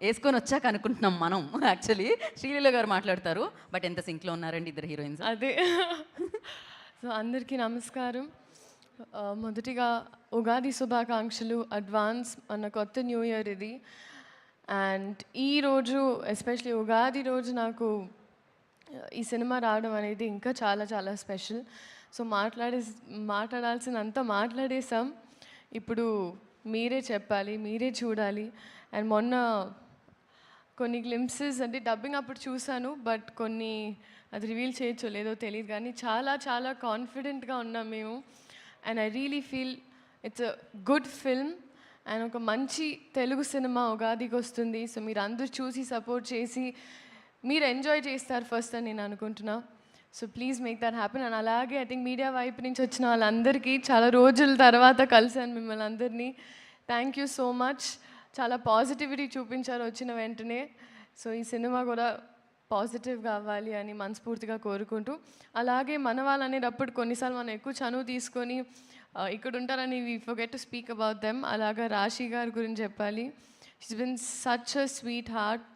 వేసుకొని వచ్చాక అనుకుంటున్నాం మనం. యాక్చువల్లీ శ్రీలీల గారు మాట్లాడతారు, బట్ ఎంత సింక్లో ఉన్నారండి ఇద్దరు హీరోయిన్స్. అదే. సో అందరికీ నమస్కారం. మొదటిగా ఉగాది శుభాకాంక్షలు అడ్వాన్స్. మన కొత్త న్యూ ఇయర్ ఇది. అండ్ ఈరోజు ఎస్పెషలీ ఉగాది రోజు నాకు ఈ సినిమా రావడం అనేది ఇంకా చాలా చాలా స్పెషల్. సో మాట్లాడాల్సినంత మాట్లాడేసాం. ఇప్పుడు మీరే చెప్పాలి, మీరే చూడాలి. అండ్ మొన్న కొన్ని గ్లింప్సెస్ అంటే డబ్బింగ్ అప్పుడు చూశాను, బట్ కొన్ని అది రివీల్ చేయొచ్చో లేదో తెలియదు, కానీ చాలా చాలా కాన్ఫిడెంట్గా ఉన్నాం మేము. And I really feel it's a good film and ఒక మంచి తెలుగు సినిమా ఉగాదికి వస్తుంది. సో మీరు అందరూ చూసి సపోర్ట్ చేసి మీరు ఎంజాయ్ చేస్తారు ఫస్ట్ అని నేను అనుకుంటున్నా. So please make that happen. And అలాగే ఐ థింక్ మీడియా వైపు నుంచి వచ్చిన వాళ్ళందరికీ చాలా రోజుల తర్వాత కలిసాను మిమ్మల్ని అందరినీ. Thank you so much. చాలా పాజిటివిటీ చూపించారు వచ్చిన వెంటనే. సో ఈ సినిమా కూడా పాజిటివ్గా అవ్వాలి అని మనస్ఫూర్తిగా కోరుకుంటూ, అలాగే మన వాళ్ళు అనేటప్పుడు కొన్నిసార్లు మనం ఎక్కువ చనువు తీసుకొని ఇక్కడ ఉంటారని we forget to speak about them. అలాగా రాశి గారి గురించి చెప్పాలి. She's been such a sweet heart.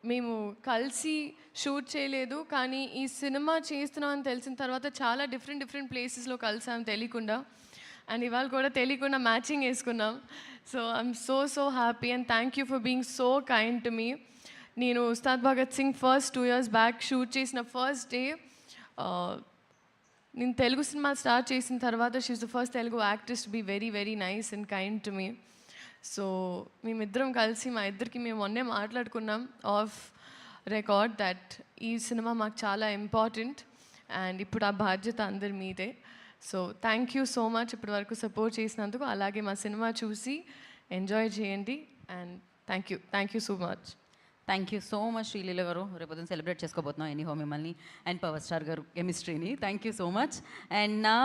మేము కలిసి షూట్ చేయలేదు, కానీ ఈ సినిమా చేస్తున్నామని తెలిసిన తర్వాత చాలా డిఫరెంట్ ప్లేసెస్లో కలిసాం తెలియకుండా. అండ్ ఇవాళ కూడా తెలియకుండా మ్యాచింగ్ వేసుకున్నాం. So I'm so happy and thank you for being so kind to me. నేను Ustaad Bhagat Singh first 2 years back shoot చేసిన ఫస్ట్ డే, నేను తెలుగు సినిమా స్టార్ట్ చేసిన తర్వాత she's the first Telugu actress to be very nice and kind to me. So మేమిద్దరం కలిసి మా ఇద్దరికి మేము మొన్నే మాట్లాడుకున్నాం ఆఫ్ రికార్డ్ దట్ ఈ సినిమా మాకు చాలా ఇంపార్టెంట్ అండ్ ఇప్పుడు ఆ బాధ్యత అందరి మీదే. So thank you so much ఇప్పటి వరకు సపోర్ట్ చేసినందుకు. అలాగే మా సినిమా చూసి ఎంజాయ్ చేయండి and thank you so much. Thank you so much Sreeleela గారు. రేపు సెలబ్రేట్ చేసుకోబోతున్నాం ఎనీహో మిమ్మల్ని అండ్ పవర్ స్టార్ గారు కెమిస్ట్రీని. Thank you so much. And నా